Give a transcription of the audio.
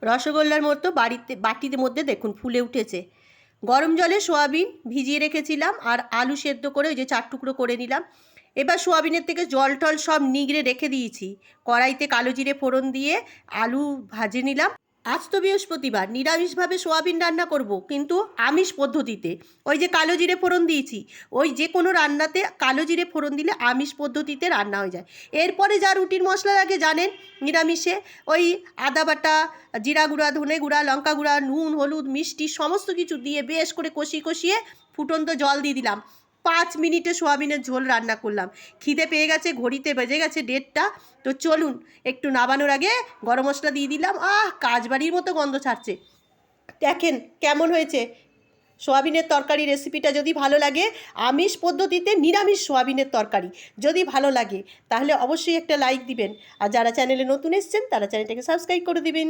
রসগোল্লার মতো বাটির মধ্যে দেখুন ফুলে উঠেছে। গরম জলে সোয়াবিন ভিজিয়ে রেখেছিলাম আর আলু সেদ্ধ করে ওই যে 4 টুকরো করে নিলাম। এবার সোয়াবিনের থেকে জল টল সব নিগড়ে রেখে দিয়েছি। কড়াইতে কালো জিরে ফোড়ন দিয়ে আলু ভাজে নিলাম। আজ তো বৃহস্পতিবার, নিরামিষভাবে সোয়াবিন রান্না করব, কিন্তু আমিষ পদ্ধতিতে। ওই যে কালো জিরে ফোড়ন দিয়েছি, ওই যে কোনো রান্নাতে কালো জিরে ফোড়ন দিলে আমিষ পদ্ধতিতে রান্না হয়ে যায়। এরপরে যা রুটির মশলা লাগে জানেন নিরামিষে, ওই আদা বাটা, জিরা গুঁড়া, ধনে গুঁড়া, লঙ্কা গুঁড়া, নুন, হলুদ, মিষ্টি সমস্ত কিছু দিয়ে বেশ করে কষিয়ে ফুটন্ত জল দিয়ে দিলাম। 5 মিনিটে সোয়াবিনের ঝোল রান্না করলাম। খিদে পেয়ে গেছে, ঘড়িতে বেজে গেছে 1:30। তো চলুন একটু নামানোর আগে গরম মশলা দিয়ে দিলাম। কাজবাড়ির মতো গন্ধ ছাড়ছে। দেখেন কেমন হয়েছে সোয়াবিনের তরকারি। রেসিপিটা যদি ভালো লাগে, আমিষ পদ্ধতিতে নিরামিষ সোয়াবিনের তরকারি যদি ভালো লাগে, তাহলে অবশ্যই একটা লাইক দিবেন। আর যারা চ্যানেলে নতুন এসেছেন তারা চ্যানেলটাকে সাবস্ক্রাইব করে দিবেন।